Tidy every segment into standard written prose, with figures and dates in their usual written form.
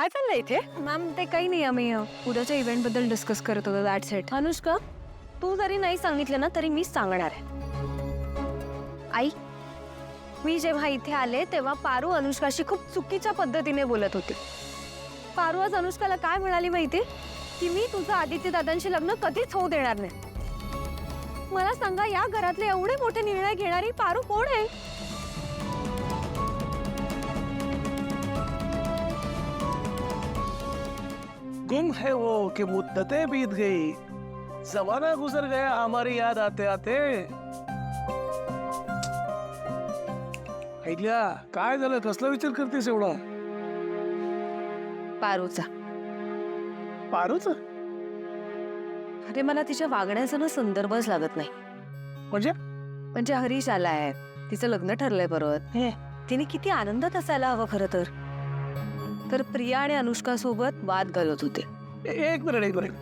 काय चाललंय इथे? मॅम ते काही नाही, आम्ही उद्याच्या इव्हेंट बद्दल डिस्कस करत होतो. That's it. अनुष्का, तू जरी नाही सांगितलं ना तरी मीच सांगणार आहे. आई, मी जेव्हा इथे आले तेव्हा पारू अनुष्काशी खूप चुकीच्या पद्धतीने बोलत होती. पारू आज अनुष्काला काय म्हणाली माहिती, की मी तुझं आदित्य दादांशी लग्न कधीच होऊ देणार नाही. मला सांगा, या घरातले एवढे मोठे निर्णय घेणारी पारू कोण आहे? गुम है वो कि मुद्दतें बीत गई, जमाना गुजर गया हमारी याद आते आते. ऐकल्या काय झालं? कसला विचार करतेस एवढा? पारूचा. पारूच अरे मला तिच्या वागण्याचा ना संदर्भच लागत नाही. म्हणजे हरीश आलाय, तिचं लग्न ठरलंय परत. तिने किती आनंदात असायला हवं खरं तर प्रिया आणि अनुष्का सोबत वाद घालत होते. एक मिनिट.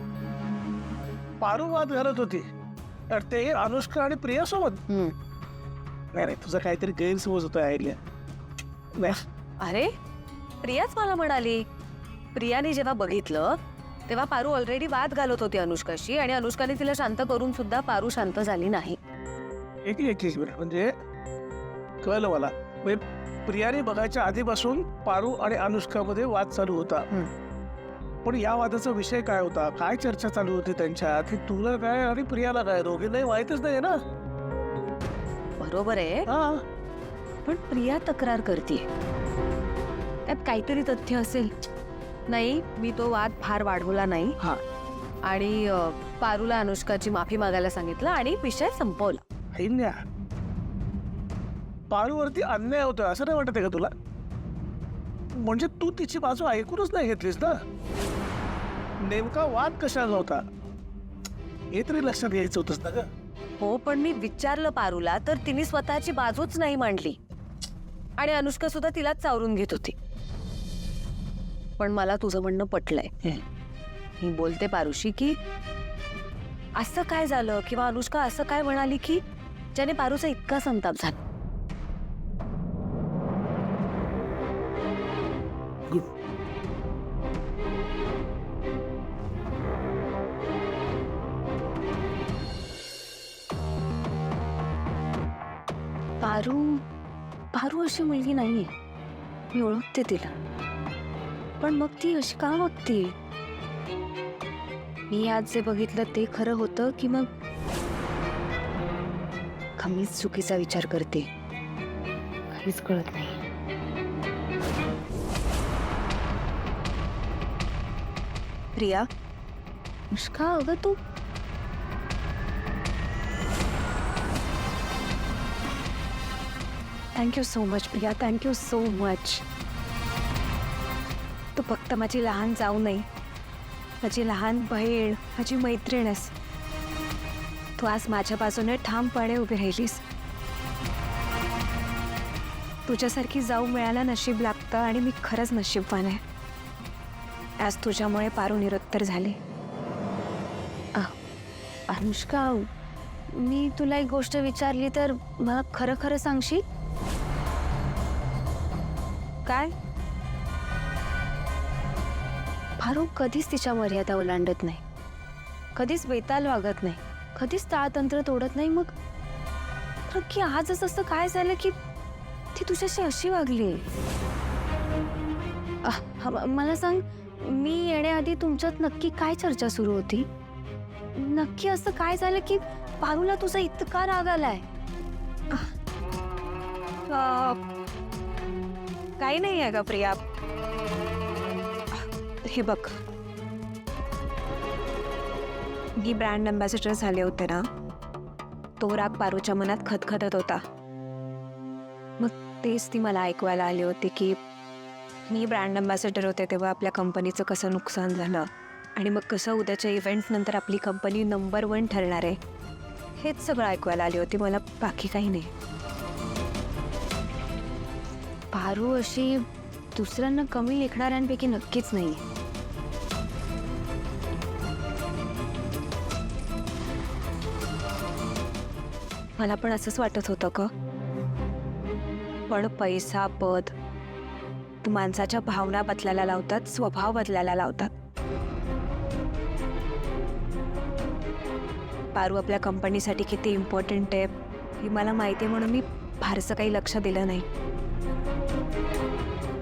पारू वाद घालत होती तर ते अनुष्का आणि प्रिया सोबत? नाही, तुझा काहीतरी गैरसमज होता ऐकल्या. नाही, अरे प्रियाच मला म्हणाली. प्रियाने जेव्हा बघितलं तेव्हा पारू ऑलरेडी वाद घालत होती अनुष्काशी, आणि अनुष्काने तिला शांत करून सुद्धा पारू शांत झाली नाही. एक मिनिट, म्हणजे कळलं मला. म्हणजे प्रियाने बघायच्या आधीपासून पारू आणि अनुष्कामध्ये वाद चालू होता. पण या वादाचा विषय काय होता, काय चर्चा चालू होती त्यांच्यात, हे तुला काय आणि प्रियाला काय दोघींनाही माहितच नाही ना? बरोबर आहे, पण प्रिया तक्रार करते, त्यात काहीतरी तथ्य असेल. नाही, मी तो वाद फार वाढवला नाही. आणि पारूला अनुष्काची माफी मागायला सांगितलं आणि विषय संपवला. पारूवरती अन्याय होतोय असं नाही वाटत आहे का तुला? म्हणजे तू तिची बाजू ऐकूनच नाही घेतलीस ना? नेमका वाद कशाला होता हे तरी लक्षात घ्यायचं होतंस ना ग? हो, पण मी विचारलं पारूला तर तिने स्वतःची बाजूच नाही मांडली, आणि अनुष्का सुद्धा तिलाच चावरून घेत होती. पण मला तुझं म्हणणं पटलंय. मी बोलते पारूशी की असं काय झालं, किंवा अनुष्का असं काय म्हणाली की ज्याने पारूचा इतका संताप झाला. पारू अशी मुलगी नाहीये, मी ओळखते तिला. पण मग ती अशी का वागते? मी आज जे बघितलं ते खरं होतं की मग कमीच चुकीचा विचार करते? काहीच कळत नाही. प्रिया, अनुष्का, अगं तू thank you so much Priya, thank you so much. तू फक्त माझी लहान जाऊ नाही, माझी लहान बहीण, माझी मैत्रीण आहेस. तू आज माझ्या बाजूने ठामपणे उभी राहिलीस. तुझ्यासारखी जाऊ मिळायला नशीब लागतं, आणि मी खरंच नशीबवान आहे. आज तुझ्यामुळे पारू निरुत्तर झाले. अनुष्का, मी तुला एक गोष्ट विचारली तर मला खरं खरं सांगशील? काय? पारू कधीच तिच्या मर्यादा ओलांडत नाही, कधीच बेताल वागत नाही, कधीच ताळतंत्र तोडत नाही. मग नक्की आजच असं काय झालं की ती तुझ्याशी अशी वागली? मला सांग, मी येण्याआधी तुमच्यात नक्की काय चर्चा सुरू होती? नक्की असं काय झालं की पारूला तुझा इतका राग आलाय? काही नाही आहे का प्रिया? हे बघ, मी ब्रँड अँबॅसेडर झाले होते ना, तो राग पारूच्या मनात खदखदत होता. मग तेच ती मला ऐकवायला आली होती की मी ब्रँड अँबॅसेडर होते तेव्हा आपल्या कंपनीचं कसं नुकसान झालं, आणि मग कसं उद्याच्या इव्हेंट्स नंतर आपली कंपनी नंबर 1 ठरणार आहे. हेच सगळं ऐकवायला आली होती मला, बाकी काही नाही. पारू अशी दुसऱ्यांना कमी लेखणाऱ्यांपैकी नक्कीच नाही. मला पण असंच वाटत होतं का? पण पैसा, पद माणसाच्या भावना बदलायला लावतात, स्वभाव बदलायला लावतात. पारू आपल्या कंपनीसाठी किती इम्पॉर्टंट आहे हे मला माहिती आहे, म्हणून मी फारसं काही लक्ष दिलं नाही.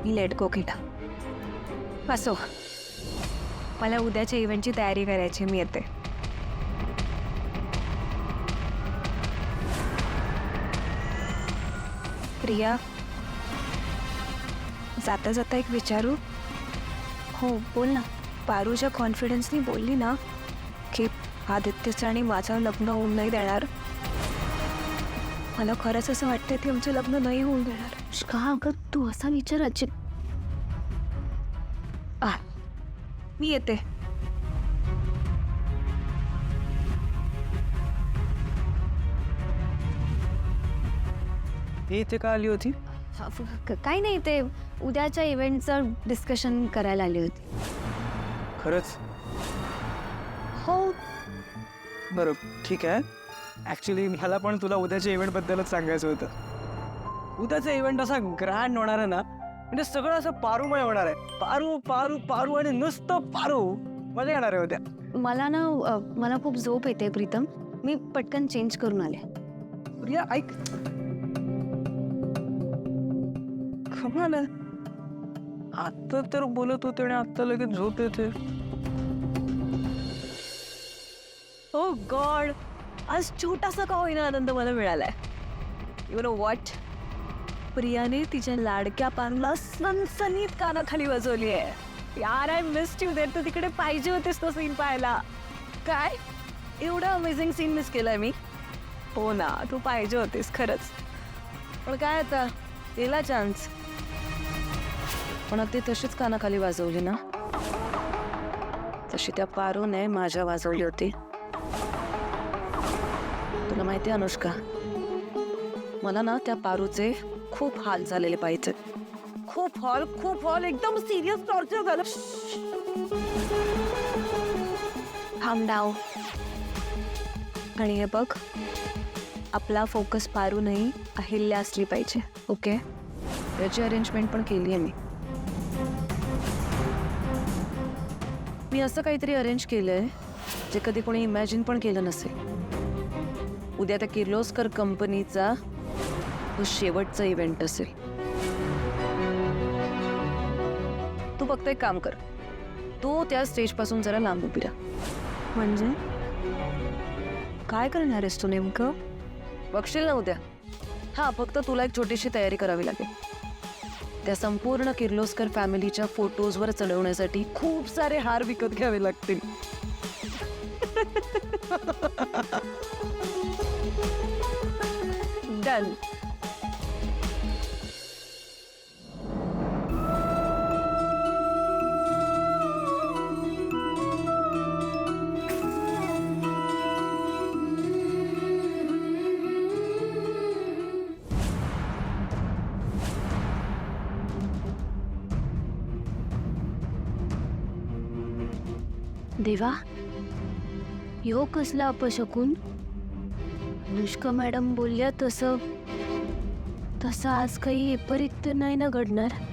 मी लेट गो केलं. असो, मला उद्याच्या इव्हेंटची तयारी करायची. मी येते. प्रिया, जाता जाता एक विचारू? हो बोल ना. पारूच्या कॉन्फिडन्सनी बोलली ना की आदित्यचं आणि माझं लग्न होऊन नाही देणार. मला खरंच असं वाटतंय की आमचं लग्न नाही होऊन देणार. का अगं तू असा विचार अजिब. मी येते. ही इथे का आली होती? काही नाही, ते उद्याच्या इव्हेंटचं डिस्कशन करायला आली होती. खरंच? हो. बरं ठीक आहे. ॲक्च्युली मला पण तुला उद्याच्या इव्हेंटबद्दलच सांगायचं होतं. उद्याचा इव्हेंट असा ग्रँड होणार आहे ना, म्हणजे सगळं असं पारूमय होणार आहे. पारू पारू पारू आणि नुसतं पारू. मजा येणार आहे उद्या. मला खूप झोप येते प्रीतम. मी पटकन चेंज करून आले. प्रिया ऐक. कमाल आहे. आता तर बोलत होते आणि आता लगेच झोप येते. ओ गॉड, आज छोटासा का होईना आनंद मला मिळालाय. यू नो व्हॉट, प्रियाने तिच्या लाडक्या पारूला सनसनीत कानाखाली वाजवली आहे. यार आय मिस्ड यू देर. तू तिकडे पाहिजे होतेस तो सीन पाहायला. काय एवढा अमेझिंग सीन मिस केलाय मी. हो ना, तू पाहिजे होतेस खरंच. पण काय आता, गेला चान्स. पण ती तशीच कानाखाली वाजवली ना, तशी त्या पारूने माझ्या वाजवली होती. तुला माहिती अनुष्का, मला ना त्या पारूचे खूप हाल झालेले पाहिजे. खूप हॉल एकदम सिरियस टॉर्चर झालं. थांब डाव. आणि हे बघ, आपला फोकस पारू नाही अहिल्या असली पाहिजे. ओके, याची अरेंजमेंट पण केली आहे मी असं काहीतरी अरेंज केलंय जे कधी कोणी इमॅजिन पण केलं नसेल. उद्या त्या किर्लोस्कर कंपनीचा तो शेवटचा इव्हेंट असेल. तू फक्त एक काम कर, तू त्या स्टेज पासून जरा लांब उभी राहा. म्हणजे काय करणार आहेस तू नेमकं? बघशील ना उद्या. हा, फक्त तुला एक छोटीशी तयारी करावी लागेल. त्या संपूर्ण किर्लोस्कर फॅमिलीच्या फोटोजवर चढवण्यासाठी खूप सारे हार विकत घ्यावे लागतील. डन. देवा, यो कसला अपशकून? अनुष्का मॅडम बोलल्या तसं आज काही विपरीत तर नाही ना घडणार?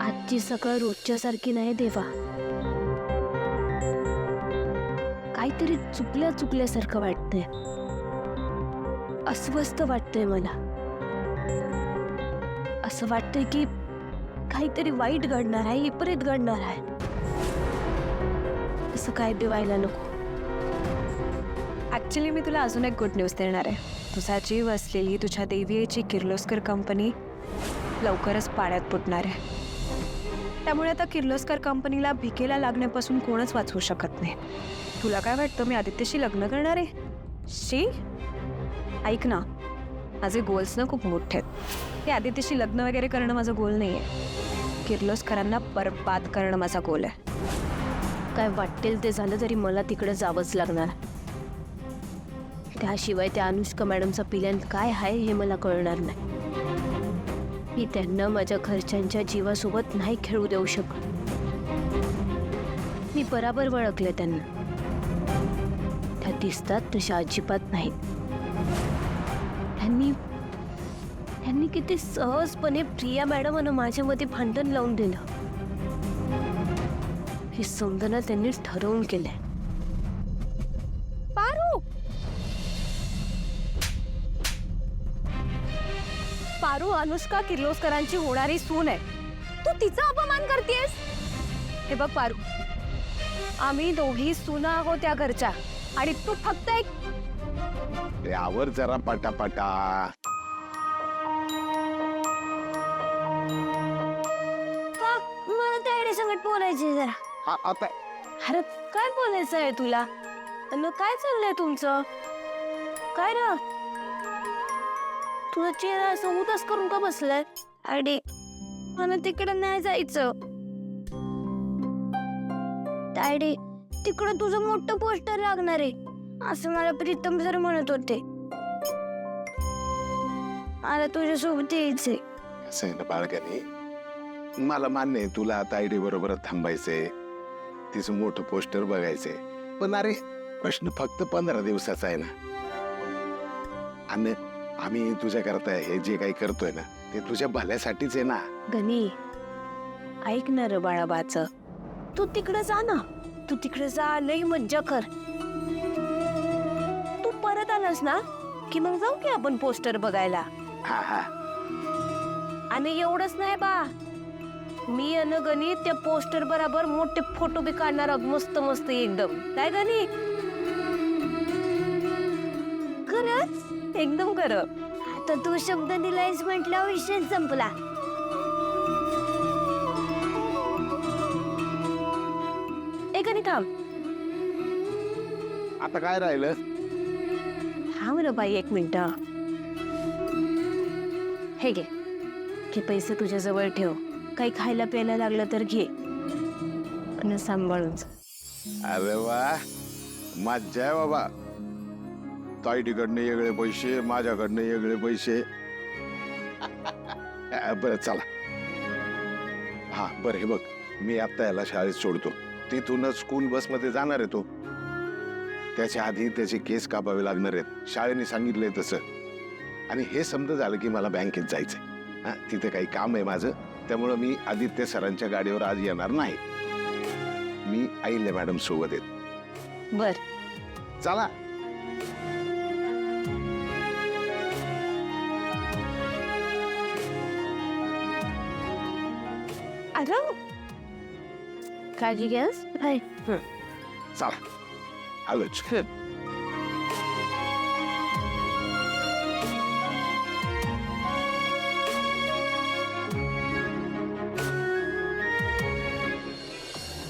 आजची सकाळ रोजच्या सारखी नाही देवा. काहीतरी चुकल्यासारखं वाटतंय. अस्वस्थ वाटतंय मला. असं वाटतंय की काहीतरी वाईट घडणार आहे, विपरीत घडणार आहे. असं काय बी व्हायला नको. ऍक्च्युली मी तुला अजून एक गुड न्यूज देणार आहे. तुझा जीव असलेली तुझ्या देवीची किर्लोस्कर कंपनी लवकरच पाण्यात फुटणार आहे. त्यामुळे आता किर्लोस्कर कंपनीला भिकेला लागण्यापासून कोणच वाचवू शकत नाही. तुला काय वाटतं मी आदित्यशी लग्न करणार आहे? शी, ऐक ना, माझे गोल्स ना खूप मोठे आहेत. ते आदित्यशी लग्न वगैरे करणं माझं गोल नाही आहे. किर्लोस्करांना बरबाद करणं माझा गोल आहे. काय वाटेल ते झालं तरी मला तिकडे जावंच लागणार. त्याशिवाय त्या अनुष्का मॅडमचा प्लॅन काय आहे हे मला कळणार नाही. मी त्यांना माझ्या घरच्यांच्या जीवासोबत नाही खेळू देऊ शकत. मी बराबर ओळखले त्यांना. त्या दिसतात तशा अजिबात नाहीत. त्यांनी किती सहजपणे प्रिया मॅडम माझ्यामध्ये भांडण लावून दिलं हे समजणं त्यांनी ठरवून केलंय. पारू पारू अनुष्का किर्लोस्करांची होणारी सून आहे. तू तिचा अपमान करतेस. हे बघ पारू, आम्ही दोघी सुना आहोत त्या घरच्या आणि तू फक्त एक यावर जरा पटापटा. मला त्या संगत बोलायचे जरा. हा, आता अरे काय बोलायचं आहे तुला? अन काय चाललंय तुमचं? काय ना तुझा चेहरा असं उदास करून का बसलाय? अरे मला तिकडे नाही जायचं. डॅडी तिकडे तुझं मोठं पोस्टर लागणार आहे असं मला प्रीतम सर म्हणत होते. मला तुझ्यासोबत यायचंय. असं आहे ना बाळगाने, मला मान्य आहे तुला आता आयडी बरोबर थांबायचंय, तिचं मोठं पोस्टर बघायचंय. पण अरे प्रश्न फक्त 15 दिवसाचा आहे ना. आणि आम्ही तुझ्या करता हे जे काही करतोय ना ते तुझ्या भल्यासाठीच आहे ना. गणी ऐक ना रे बाळाबाच, तू तिकडे जा ना. तू तिकडे जा, लई मज्जा कर. तू परत आलास ना की मग जाऊ की आपण पोस्टर बघायला. हा हा, आणि एवढंच नाही बा, मी अन गणी त्या पोस्टर बरोबर मोठे फोटो बी काढणार आहोत. मस्त मस्त एकदम. काय गणी? खरंच एकदम कर. आता तू शब्द दिलायस म्हटल्यावर विषय संपला. एक आणि थांब. आता काय राहिलं? थांब रे बाई 1 मिनिट. हे घे, हे पैसे तुझ्या जवळ ठेव. काही खायला प्यायला लागलं तर घे आणि सांभाळून जा. अरे वा, मज्जा आहे बाबा. ताईकडनं वेगळे पैसे, माझ्याकडनं वेगळे पैसे. बरं चला. हा बरं, हे बघ मी आता याला शाळेत सोडतो. तिथूनच स्कूल बसमध्ये जाणार आहे तो. त्याच्या आधी त्याचे केस कापावे लागणार आहेत, शाळेने सांगितलंय तसं. आणि हे समजा झालं की मला बँकेत जायचंय. हा, तिथे काही काम आहे माझं, त्यामुळं मी आदित्य सरांच्या गाडीवर आज येणार नाही. मी आईले मॅडम सोबत येत. बर चला. अरे काळजी घ्यास. चला आलोच.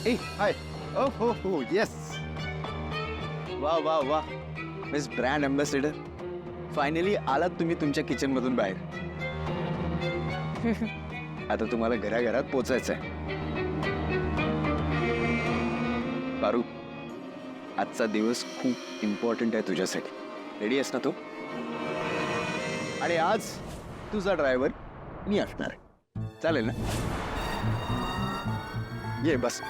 Hey, hi. Oh, yes. वा वा वा, मिस ब्रँड अँबॅसेडर. फायनली आलात तुम्ही तुमच्या किचन मधून बाहेर. आता तुम्हाला घराघरात पोचायचं आहे. पारू, आजचा दिवस खूप इम्पॉर्टंट आहे तुझ्यासाठी. रेडी आहेस ना तू? आणि आज तुझा ड्रायव्हर मी असणार आहे. चालेल ना? ये बस.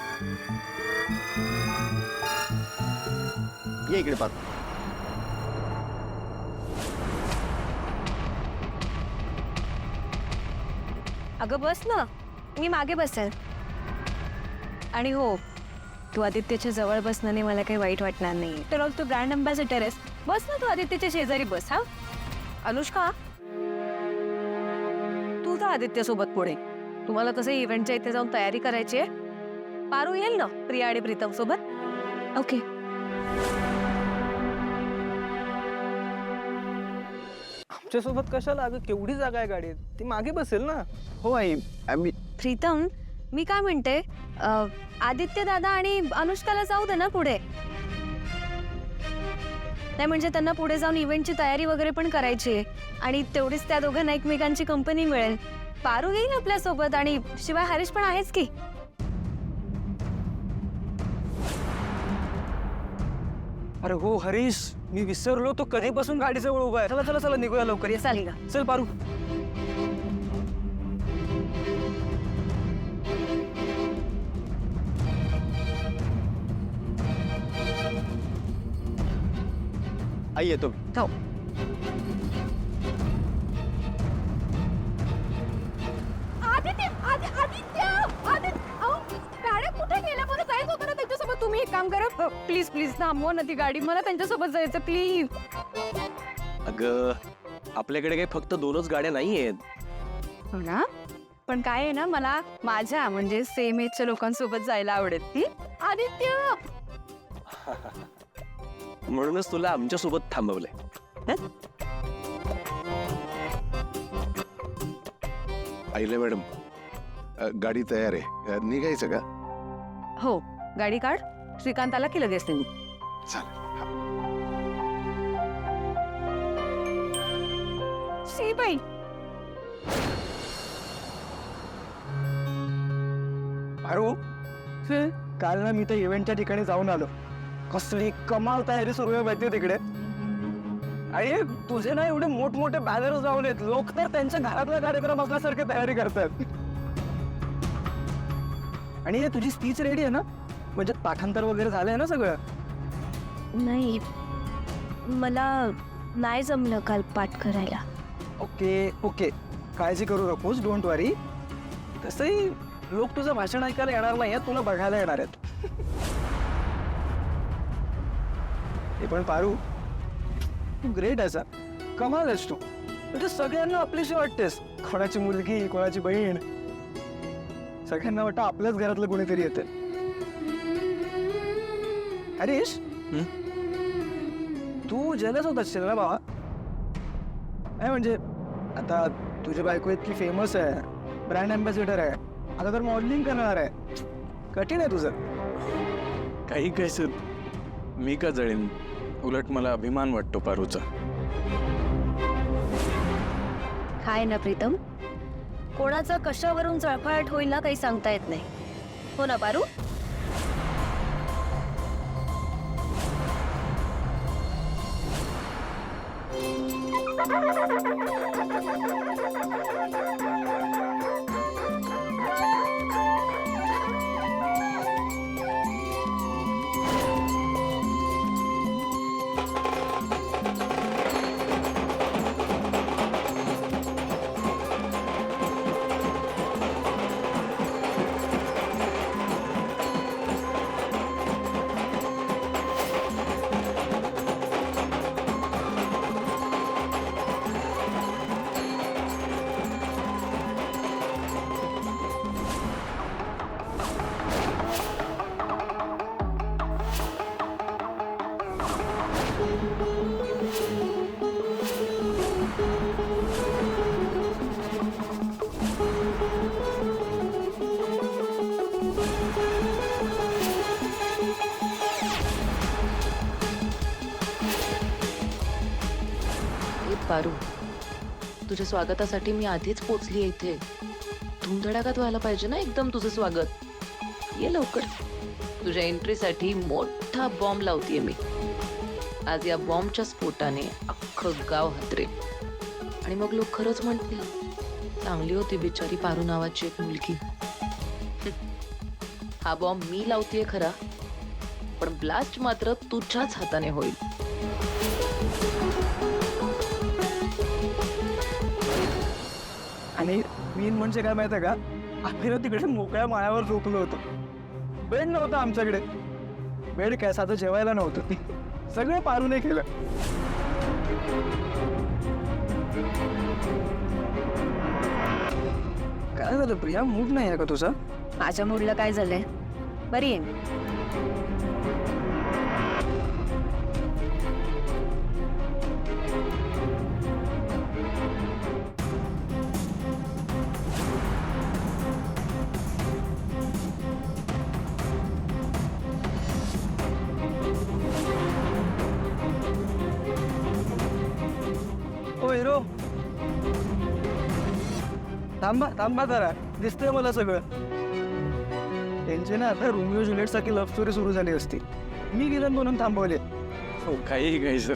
ये इकडे पाहतो. अगं बस ना, मी मागे बसेल. आणि हो, तू आदित्यच्या जवळ बसण्याने मला काही वाईट वाटणार नाही. तर तू ब्रँड अँबॅसेडर आहेस, बस ना तू आदित्यच्या शेजारी बस. हा अनुष्का, तू जा आदित्य सोबत पुढे. तुम्हाला तसे इव्हेंटच्या इथे जाऊन तयारी करायची आहे. पारू येईल ना प्रिया आणि प्रीतम सोबत? ओके. आमच्यासोबत कशाला? अगं केवढी जागा आहे गाडीत, ती मागे बसेल ना. हो आई, आम्ही प्रीतम, मी काय म्हणते, आदित्य दादा आणि अनुष्काला जाऊ दे ना पुढे. नाही म्हणजे त्यांना पुढे जाऊन इव्हेंटची तयारी वगैरे पण करायची आहे. आणि तेवढीच त्या दोघांना एकमेकांची कंपनी मिळेल. पारू येईल आपल्या सोबत आणि शिवाय हरीश पण आहेच की. अरे हो हरीश, मी विसरलो तो कधीपासून गाडीजवळ उभा आहे. चला चला चला निघूया लवकर. ये चालेल का? चल पारू. आई येतो. हो. आदित्य आदित्य आदित्य गाड्या कुठे गेल्या? मला जायचं होतं ना त्यांच्यासोबत. तुम्ही एक काम करा, प्लीज प्लीज थांबवा ना ती गाडी. मला त्यांच्यासोबत जायचं प्लीज. अगं आपल्याकडे काही फक्त 2च गाड्या नाही आहेत. हो ना, पण काय आहे ना, मला माझ्या म्हणजे सेम एजच्या लोकांसोबत जायला आवडेल. आदित्य म्हणूनच तुला आमच्या सोबत थांबवलंय. आईले मॅडम, गाडी तयार आहे, निघायचं का? हो, गाडी काढ. श्रीकांताला की लगेच निघू. चालेल. श्रीबाई पारू, काल ना मी त्या इव्हेंटच्या ठिकाणी जाऊन आलो. कसली कमाल तयारी सुरू आहे माहिती तिकडे. आणि तुझे ना एवढे मोठमोठे बॅनर जाऊन आहेत. लोक तर त्यांच्या घरातला कार्यक्रम असल्यासारखी तयारी करतात. आणि हे तुझी स्पीच रेडी आहे ना? म्हणजे पाठांतर वगैरे झालंय ना सगळं? नाही, मला नाही जमलं काल पाठ करायला. ओके ओके, काळजी करू नकोस, डोंट वरी. तसंही लोक तुझं भाषण ऐकायला येणार नाही, तुला बघायला येणार आहेत. हे पण पारू, तू ग्रेट आहेस, कमाल आहेस तू. म्हणजे सगळ्यांना आपलीशी वाटतेस. कोणाची मुलगी, कोणाची बहीण, सगळ्यांना वाटतं आपल्याच घरातलं कोणीतरी येते. हरीश, तू जेलस होत असशील ना बाबा? नाही म्हणजे आता तुझी बायको इतकी फेमस आहे, ब्रँड अँबॅसिडर आहे, आता तर मॉडेलिंग करणार आहे. कठीण आहे तुझं. काही कैसे मी का जळेन? उलट मला अभिमान वाटतो पारूचा. काय ना प्रीतम, कोणाचा कशावरून चळफळाट होईल ना काही सांगता येत नाही. हो ना पारू? पारू, तुझ्या स्वागतासाठी मी आधीच पोचली इथे. धुमधडाक्यात व्हायला पाहिजे ना एकदम तुझं स्वागत. ये लवकर. तुझ्या एंट्रीसाठी मोठा बॉम्ब लावतीये मी. आज या बॉम्बच्या स्फोटाने अख्खं गाव हादरे. आणि मग लोक खरंच म्हणतील, चांगली होती बिचारी पारू नावाची एक मुलगी. हा बॉम्ब मी लावतीये खरा, पण ब्लास्ट मात्र तुझ्याच हाताने होईल. आणि मेन म्हणजे काय माहिती आहे का, आम्ही ना तिकडे मोकळ्या माळ्यावर झोपलो होतो. बेड नव्हता आमच्याकडे. बेड काय, साधं जेवायला नव्हतं. सगळं पारूने केलं. काय झालं प्रिया, मूड नाही आहे का तुझा? माझ्या मूडला काय झालंय? बरी आहे मी. ओ हिरो, थांबा थांबा जरा, दिसतंय मला सगळं. त्यांची ना आता रोमिओ जुलिएट सारखी लव्ह स्टोरी सुरू झाली असती. मी गेलं म्हणून थांबवले. हो, काही काही सर.